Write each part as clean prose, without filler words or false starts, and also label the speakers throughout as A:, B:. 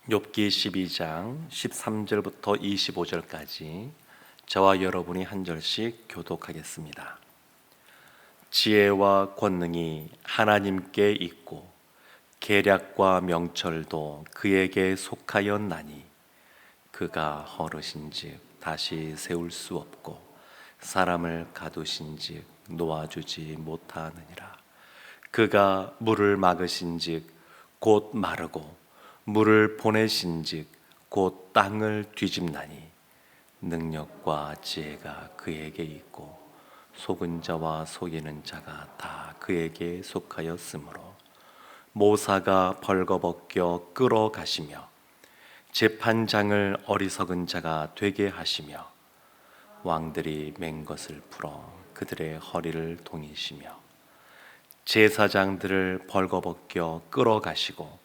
A: 욥기 12장 13절부터 25절까지 저와 여러분이 한 절씩 교독하겠습니다. 지혜와 권능이 하나님께 있고 계략과 명철도 그에게 속하였나니 그가 허르신즉 다시 세울 수 없고 사람을 가두신즉 놓아주지 못하느니라. 그가 물을 막으신즉 곧 마르고 물을 보내신즉 곧 땅을 뒤집나니 능력과 지혜가 그에게 있고 속은 자와 속이는 자가 다 그에게 속하였으므로 모사가 벌거벗겨 끌어가시며 재판장을 어리석은 자가 되게 하시며 왕들이 맹 것을 풀어 그들의 허리를 동이시며 제사장들을 벌거벗겨 끌어가시고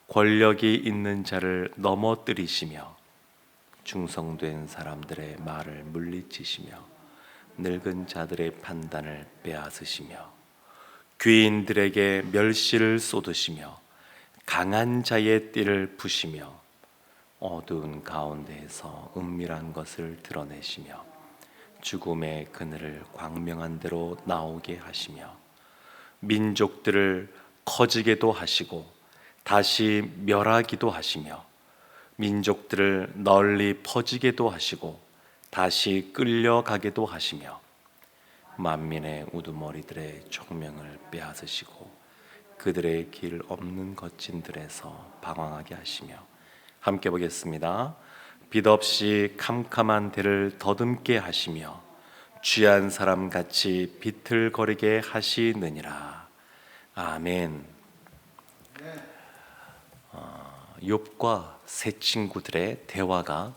A: 권력이 있는 자를 넘어뜨리시며 충성된 사람들의 말을 물리치시며 늙은 자들의 판단을 빼앗으시며 귀인들에게 멸시를 쏟으시며 강한 자의 띠를 부시며 어두운 가운데에서 은밀한 것을 드러내시며 죽음의 그늘을 광명한 대로 나오게 하시며 민족들을 커지게도 하시고 다시 멸하기도 하시며 민족들을 널리 퍼지게도 하시고 다시 끌려가게도 하시며 만민의 우두머리들의 총명을 빼앗으시고 그들의 길 없는 거친들에서 방황하게 하시며 함께 보겠습니다. 빛 없이 캄캄한 데를 더듬게 하시며 취한 사람같이 비틀거리게 하시느니라. 아멘. 욥과 세 친구들의 대화가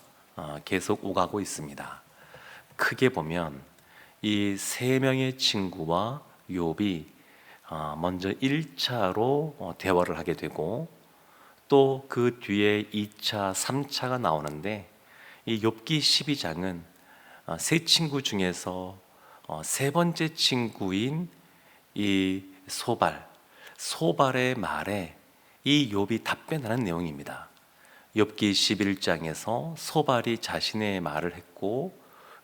A: 계속 오가고 있습니다. 크게 보면 이 세 명의 친구와 욥이 먼저 1차로 대화를 하게 되고 또 그 뒤에 2차, 3차가 나오는데 이 욥기 12장은 세 친구 중에서 세 번째 친구인 이 소발의 말에 이 욥이 답변하는 내용입니다. 욥기 11장에서 소발이 자신의 말을 했고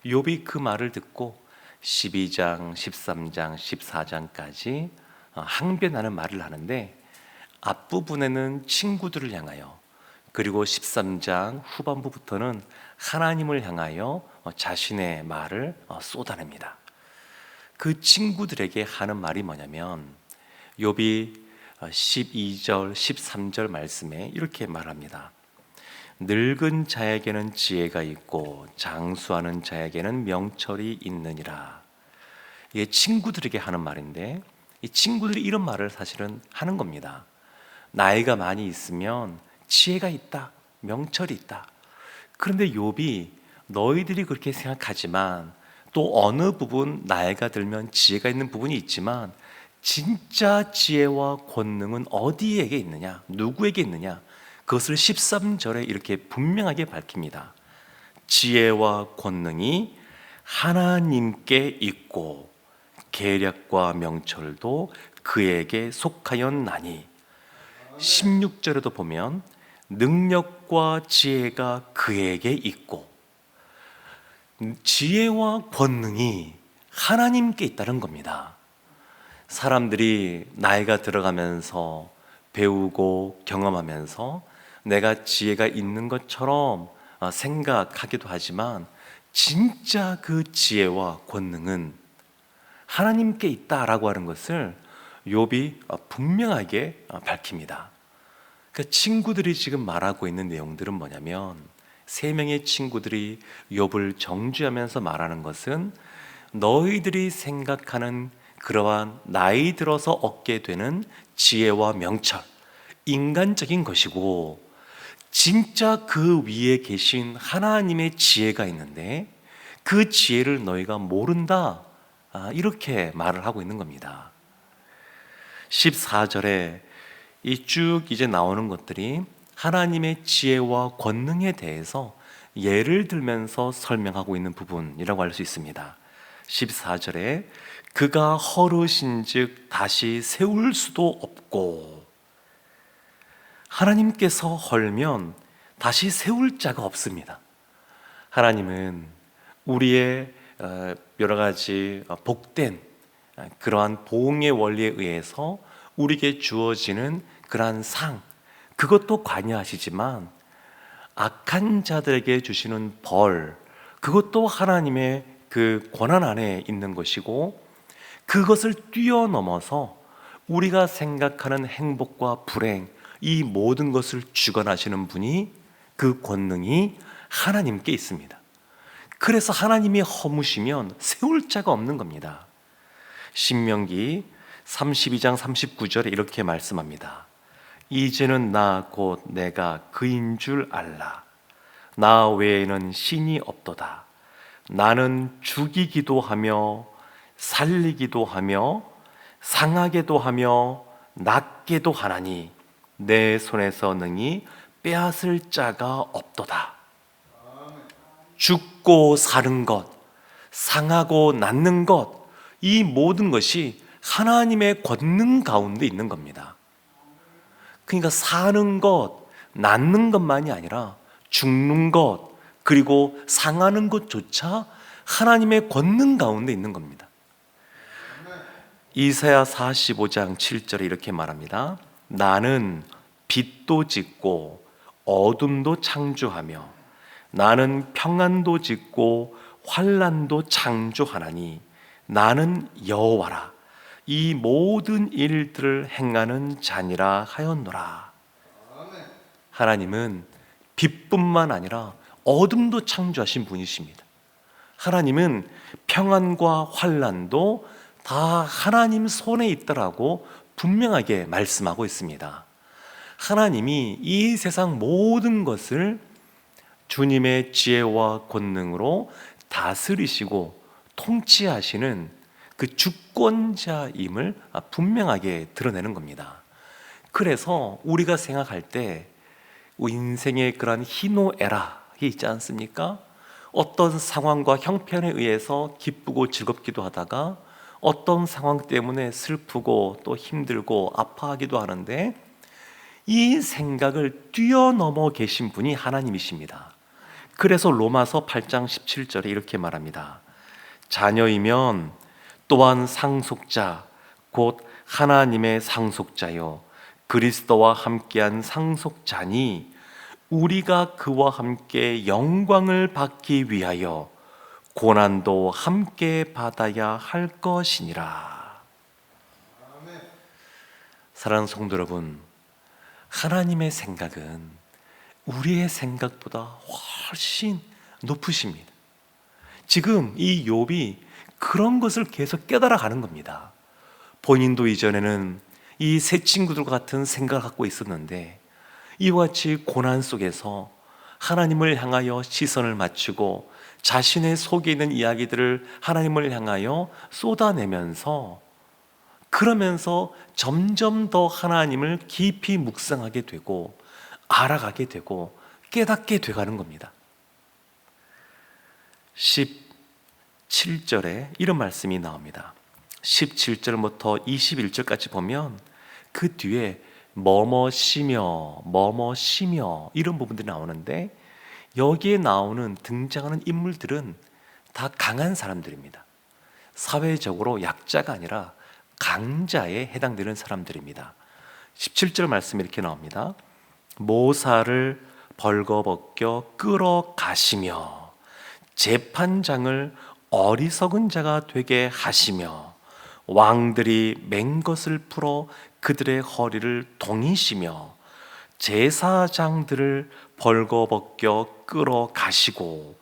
A: 욥이 그 말을 듣고 12장, 13장, 14장까지 항변하는 말을 하는데 앞부분에는 친구들을 향하여 그리고 13장 후반부부터는 하나님을 향하여 자신의 말을 쏟아냅니다. 그 친구들에게 하는 말이 뭐냐면 욥이 12절, 13절 말씀에 이렇게 말합니다. 늙은 자에게는 지혜가 있고 장수하는 자에게는 명철이 있느니라. 이게 친구들에게 하는 말인데 이 친구들이 이런 말을 사실은 하는 겁니다. 나이가 많이 있으면 지혜가 있다, 명철이 있다. 그런데 욥이 너희들이 그렇게 생각하지만 또 어느 부분 나이가 들면 지혜가 있는 부분이 있지만 진짜 지혜와 권능은 어디에게 있느냐? 누구에게 있느냐? 그것을 13절에 이렇게 분명하게 밝힙니다. 지혜와 권능이 하나님께 있고 계략과 명철도 그에게 속하였나니 16절에도 보면 능력과 지혜가 그에게 있고 지혜와 권능이 하나님께 있다는 겁니다. 사람들이 나이가 들어가면서 배우고 경험하면서 내가 지혜가 있는 것처럼 생각하기도 하지만 진짜 그 지혜와 권능은 하나님께 있다라고 하는 것을 욥이 분명하게 밝힙니다. 그 친구들이 지금 말하고 있는 내용들은 뭐냐면 세 명의 친구들이 욥을 정죄하면서 말하는 것은 너희들이 생각하는 그러한 나이 들어서 얻게 되는 지혜와 명철, 인간적인 것이고 진짜 그 위에 계신 하나님의 지혜가 있는데 그 지혜를 너희가 모른다, 이렇게 말을 하고 있는 겁니다. 14절에 이 쭉 이제 나오는 것들이 하나님의 지혜와 권능에 대해서 예를 들면서 설명하고 있는 부분이라고 할 수 있습니다. 14절에 그가 허르신즉 다시 세울 수도 없고 하나님께서 헐면 다시 세울 자가 없습니다. 하나님은 우리의 여러 가지 복된 그러한 보응의 원리에 의해서 우리에게 주어지는 그러한 상, 그것도 관여하시지만 악한 자들에게 주시는 벌, 그것도 하나님의 그 권한 안에 있는 것이고, 그것을 뛰어넘어서 우리가 생각하는 행복과 불행, 이 모든 것을 주관하시는 분이, 그 권능이 하나님께 있습니다. 그래서 하나님이 허무시면 세울 자가 없는 겁니다. 신명기 32장 39절에 이렇게 말씀합니다. 이제는 나 곧 내가 그인 줄 알라. 나 외에는 신이 없도다. 나는 죽이기도 하며 살리기도 하며 상하게도 하며 낫게도 하나니 내 손에서 능히 빼앗을 자가 없도다. 죽고 사는 것, 상하고 낫는 것, 이 모든 것이 하나님의 권능 가운데 있는 겁니다. 그러니까 사는 것, 낫는 것만이 아니라 죽는 것, 그리고 상하는 것조차 하나님의 권능 가운데 있는 겁니다. 이사야 45장 7절에 이렇게 말합니다. 나는 빛도 짓고 어둠도 창조하며 나는 평안도 짓고 환난도 창조하나니 나는 여호와라. 이 모든 일들을 행하는 자니라 하였노라. 하나님은 빛뿐만 아니라 어둠도 창조하신 분이십니다. 하나님은 평안과 환난도 다 하나님 손에 있다라고 분명하게 말씀하고 있습니다. 하나님이 이 세상 모든 것을 주님의 지혜와 권능으로 다스리시고 통치하시는 그 주권자임을 분명하게 드러내는 겁니다. 그래서 우리가 생각할 때 인생의 그런 희노애락이 있지 않습니까? 어떤 상황과 형편에 의해서 기쁘고 즐겁기도 하다가 어떤 상황 때문에 슬프고 또 힘들고 아파하기도 하는데, 이 생각을 뛰어넘어 계신 분이 하나님이십니다. 그래서 로마서 8장 17절에 이렇게 말합니다. 자녀이면 또한 상속자 곧 하나님의 상속자요 그리스도와 함께한 상속자니 우리가 그와 함께 영광을 받기 위하여 고난도 함께 받아야 할 것이니라. 사랑하는 성도 여러분, 하나님의 생각은 우리의 생각보다 훨씬 높으십니다. 지금 이 욥이 그런 것을 계속 깨달아 가는 겁니다. 본인도 이전에는 이 새 친구들과 같은 생각을 갖고 있었는데 이와 같이 고난 속에서 하나님을 향하여 시선을 맞추고 자신의 속에 있는 이야기들을 하나님을 향하여 쏟아내면서, 그러면서 점점 더 하나님을 깊이 묵상하게 되고 알아가게 되고 깨닫게 돼가는 겁니다. 17절에 이런 말씀이 나옵니다. 17절부터 21절까지 보면 그 뒤에 뭐뭐시며 뭐뭐시며 이런 부분들이 나오는데, 여기에 나오는 등장하는 인물들은 다 강한 사람들입니다. 사회적으로 약자가 아니라 강자에 해당되는 사람들입니다. 17절 말씀이 이렇게 나옵니다. 모사를 벌거벗겨 끌어가시며 재판장을 어리석은 자가 되게 하시며 왕들이 맹것을 풀어 그들의 허리를 동이시며 제사장들을 벌거벗겨 끌어가시고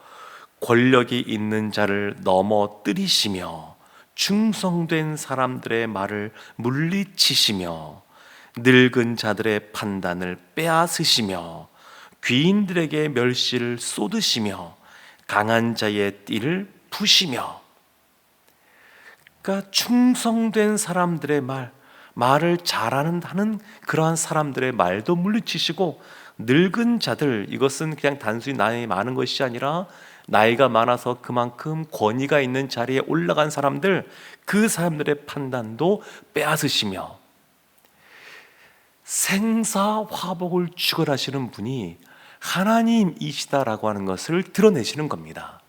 A: 권력이 있는 자를 넘어뜨리시며 충성된 사람들의 말을 물리치시며 늙은 자들의 판단을 빼앗으시며 귀인들에게 멸시를 쏟으시며 강한 자의 띠를 푸시며. 그러니까 충성된 사람들의 말을 잘하는 그러한 사람들의 말도 물리치시고, 늙은 자들, 이것은 그냥 단순히 나이 많은 것이 아니라 나이가 많아서 그만큼 권위가 있는 자리에 올라간 사람들, 그 사람들의 판단도 빼앗으시며 생사화복을 주관하시는 분이 하나님이시다라고 하는 것을 드러내시는 겁니다.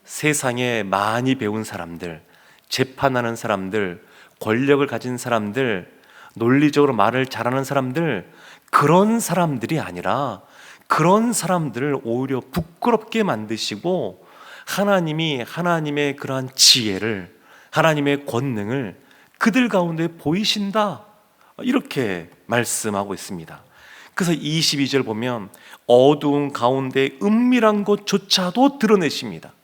A: 세상에 많이 배운 사람들, 재판하는 사람들, 권력을 가진 사람들, 논리적으로 말을 잘하는 사람들, 그런 사람들이 아니라 그런 사람들을 오히려 부끄럽게 만드시고 하나님이 하나님의 그러한 지혜를, 하나님의 권능을 그들 가운데 보이신다, 이렇게 말씀하고 있습니다. 그래서 22절 보면 어두운 가운데 은밀한 것조차도 드러내십니다.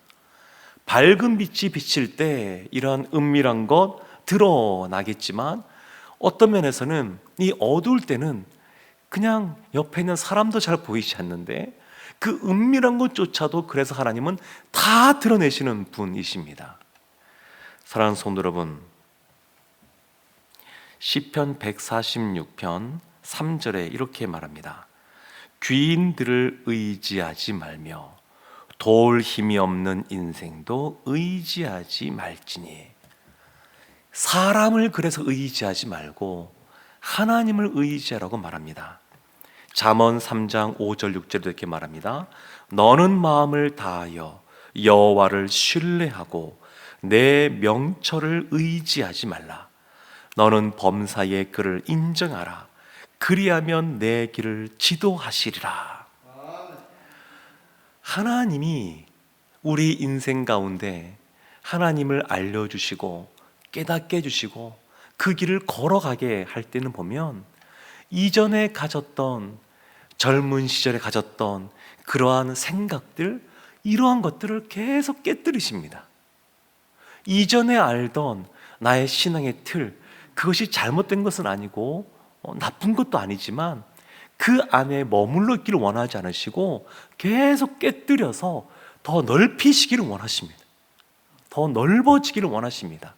A: 밝은 빛이 비칠 때 이러한 은밀한 것 드러나겠지만 어떤 면에서는 이 어두울 때는 그냥 옆에 있는 사람도 잘 보이지 않는데 그 은밀한 것조차도 그래서 하나님은 다 드러내시는 분이십니다. 사랑하는 성도 여러분, 시편 146편 3절에 이렇게 말합니다. 귀인들을 의지하지 말며 도울 힘이 없는 인생도 의지하지 말지니. 사람을 그래서 의지하지 말고 하나님을 의지하라고 말합니다. 잠언 3장 5절 6절도 이렇게 말합니다. 너는 마음을 다하여 여호와를 신뢰하고 내 명철을 의지하지 말라. 너는 범사의 그를 인정하라. 그리하면 내 길을 지도하시리라. 하나님이 우리 인생 가운데 하나님을 알려주시고 깨닫게 해주시고 그 길을 걸어가게 할 때는 보면 이전에 가졌던, 젊은 시절에 가졌던 그러한 생각들, 이러한 것들을 계속 깨뜨리십니다. 이전에 알던 나의 신앙의 틀, 그것이 잘못된 것은 아니고 나쁜 것도 아니지만 그 안에 머물러 있기를 원하지 않으시고 계속 깨뜨려서 더 넓히시기를 원하십니다. 더 넓어지기를 원하십니다.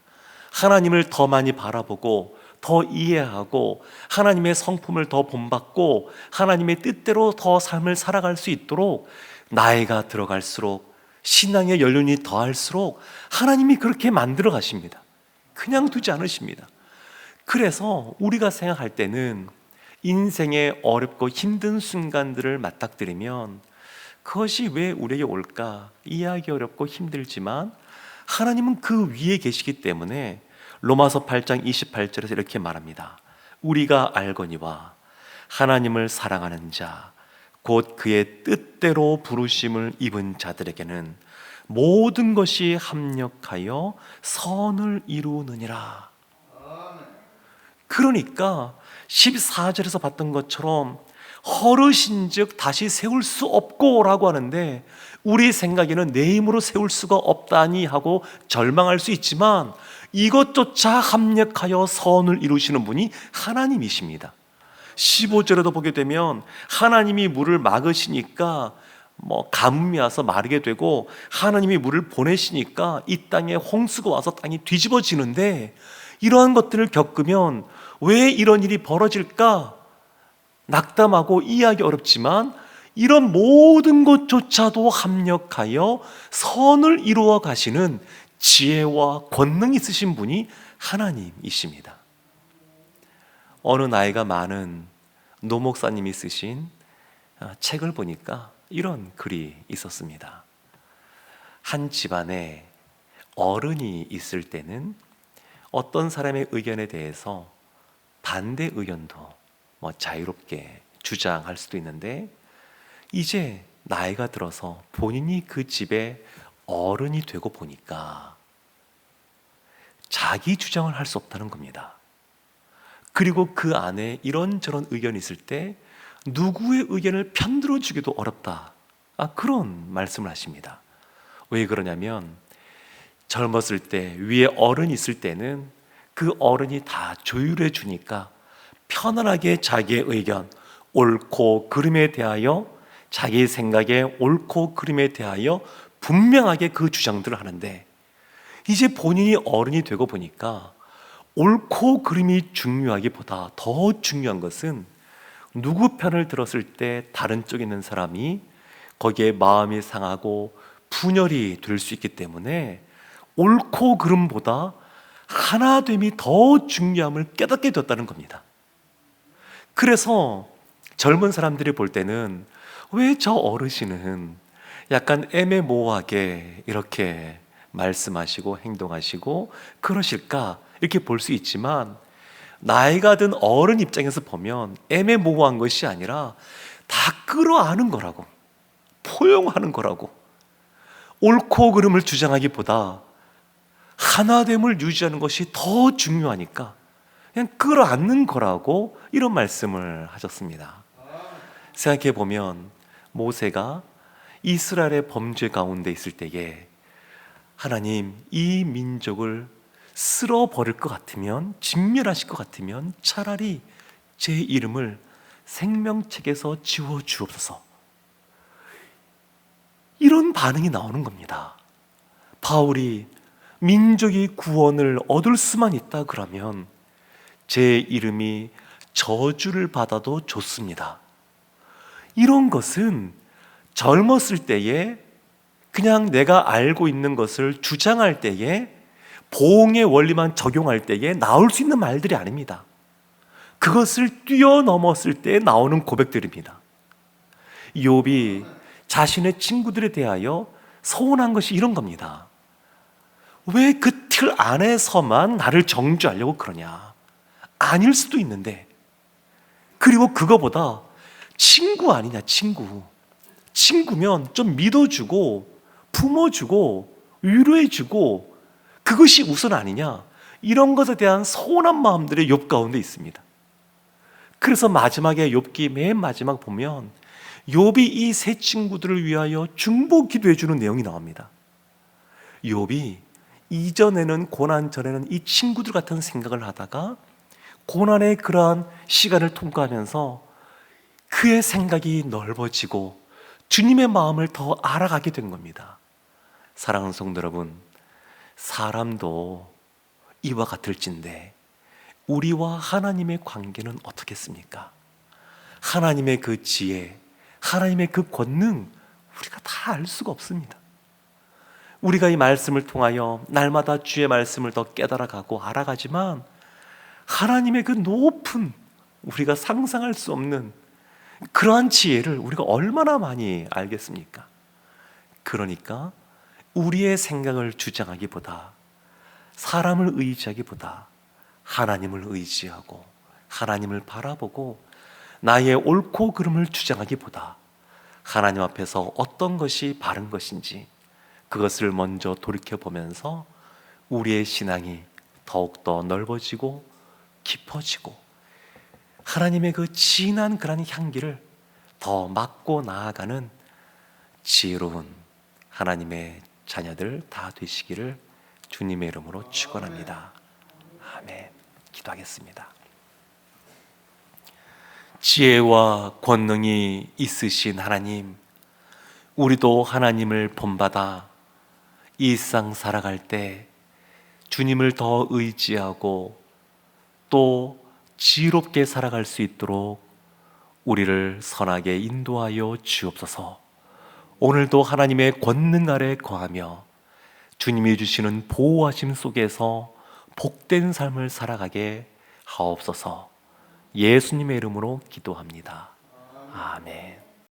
A: 하나님을 더 많이 바라보고 더 이해하고 하나님의 성품을 더 본받고 하나님의 뜻대로 더 삶을 살아갈 수 있도록 나이가 들어갈수록 신앙의 연륜이 더할수록 하나님이 그렇게 만들어 가십니다. 그냥 두지 않으십니다. 그래서 우리가 생각할 때는 인생의 어렵고 힘든 순간들을 맞닥뜨리면 그것이 왜 우리에게 올까? 이해하기 어렵고 힘들지만 하나님은 그 위에 계시기 때문에 로마서 8장 28절에서 이렇게 말합니다. 우리가 알거니와 하나님을 사랑하는 자 곧 그의 뜻대로 부르심을 입은 자들에게는 모든 것이 합력하여 선을 이루느니라. 그러니까 14절에서 봤던 것처럼 허르신즉 다시 세울 수 없고 라고 하는데 우리 생각에는 내 힘으로 세울 수가 없다니 하고 절망할 수 있지만 이것조차 합력하여 선을 이루시는 분이 하나님이십니다. 15절에도 보게 되면 하나님이 물을 막으시니까 가뭄이 와서 마르게 되고 하나님이 물을 보내시니까 이 땅에 홍수가 와서 땅이 뒤집어지는데 이러한 것들을 겪으면 왜 이런 일이 벌어질까? 낙담하고 이해하기 어렵지만 이런 모든 것조차도 합력하여 선을 이루어 가시는 지혜와 권능이 있으신 분이 하나님이십니다. 어느 나이가 많은 노 목사님이 쓰신 책을 보니까 이런 글이 있었습니다. 한 집안에 어른이 있을 때는 어떤 사람의 의견에 대해서 반대 의견도 자유롭게 주장할 수도 있는데 이제 나이가 들어서 본인이 그 집의 어른이 되고 보니까 자기 주장을 할 수 없다는 겁니다. 그리고 그 안에 이런저런 의견이 있을 때 누구의 의견을 편들어 주기도 어렵다. 그런 말씀을 하십니다. 왜 그러냐면 젊었을 때 위에 어른이 있을 때는 그 어른이 다 조율해 주니까 편안하게 자기의 의견, 옳고 그름에 대하여 자기 생각에 옳고 그름에 대하여 분명하게 그 주장들을 하는데 이제 본인이 어른이 되고 보니까 옳고 그름이 중요하기보다 더 중요한 것은 누구 편을 들었을 때 다른 쪽에 있는 사람이 거기에 마음이 상하고 분열이 될 수 있기 때문에 옳고 그름보다 하나됨이 더 중요함을 깨닫게 되었다는 겁니다. 그래서 젊은 사람들이 볼 때는 왜 저 어르신은 약간 애매모호하게 이렇게 말씀하시고 행동하시고 그러실까 이렇게 볼 수 있지만, 나이가 든 어른 입장에서 보면 애매모호한 것이 아니라 다 끌어안은 거라고, 포용하는 거라고. 옳고 그름을 주장하기보다 하나됨을 유지하는 것이 더 중요하니까 그냥 끌어안는 거라고, 이런 말씀을 하셨습니다. 생각해 보면 모세가 이스라엘의 범죄 가운데 있을 때에 하나님, 이 민족을 쓸어버릴 것 같으면, 진멸하실 것 같으면 차라리 제 이름을 생명책에서 지워 주옵소서, 이런 반응이 나오는 겁니다. 바울이 민족이 구원을 얻을 수만 있다 그러면 제 이름이 저주를 받아도 좋습니다. 이런 것은 젊었을 때에 그냥 내가 알고 있는 것을 주장할 때에, 보응의 원리만 적용할 때에 나올 수 있는 말들이 아닙니다. 그것을 뛰어넘었을 때 나오는 고백들입니다. 욥이 자신의 친구들에 대하여 서운한 것이 이런 겁니다. 왜 그 틀 안에서만 나를 정죄하려고 그러냐? 아닐 수도 있는데. 그리고 그거보다 친구 아니냐, 친구면 좀 믿어주고 품어주고 위로해주고 그것이 우선 아니냐, 이런 것에 대한 서운한 마음들이 욥 가운데 있습니다. 그래서 마지막에 욥기 맨 마지막 보면 욥이 이 세 친구들을 위하여 중보 기도해 주는 내용이 나옵니다. 욥이 이전에는, 고난 전에는 이 친구들 같은 생각을 하다가 고난의 그러한 시간을 통과하면서 그의 생각이 넓어지고 주님의 마음을 더 알아가게 된 겁니다. 사랑하는 성도 여러분, 사람도 이와 같을진데 우리와 하나님의 관계는 어떻겠습니까? 하나님의 그 지혜, 하나님의 그 권능, 우리가 다 알 수가 없습니다. 우리가 이 말씀을 통하여 날마다 주의 말씀을 더 깨달아가고 알아가지만, 하나님의 그 높은, 우리가 상상할 수 없는 그러한 지혜를 우리가 얼마나 많이 알겠습니까? 그러니까 우리의 생각을 주장하기보다, 사람을 의지하기보다 하나님을 의지하고 하나님을 바라보고 나의 옳고 그름을 주장하기보다 하나님 앞에서 어떤 것이 바른 것인지 그것을 먼저 돌이켜보면서 우리의 신앙이 더욱더 넓어지고 깊어지고 하나님의 그 진한 그런 향기를 더 맡고 나아가는 지혜로운 하나님의 자녀들 다 되시기를 주님의 이름으로 축원합니다. 아멘. 기도하겠습니다. 지혜와 권능이 있으신 하나님, 우리도 하나님을 본받아 일상 살아갈 때 주님을 더 의지하고 또 지혜롭게 살아갈 수 있도록 우리를 선하게 인도하여 주옵소서. 오늘도 하나님의 권능 아래 거하며 주님이 주시는 보호하심 속에서 복된 삶을 살아가게 하옵소서. 예수님의 이름으로 기도합니다. 아멘.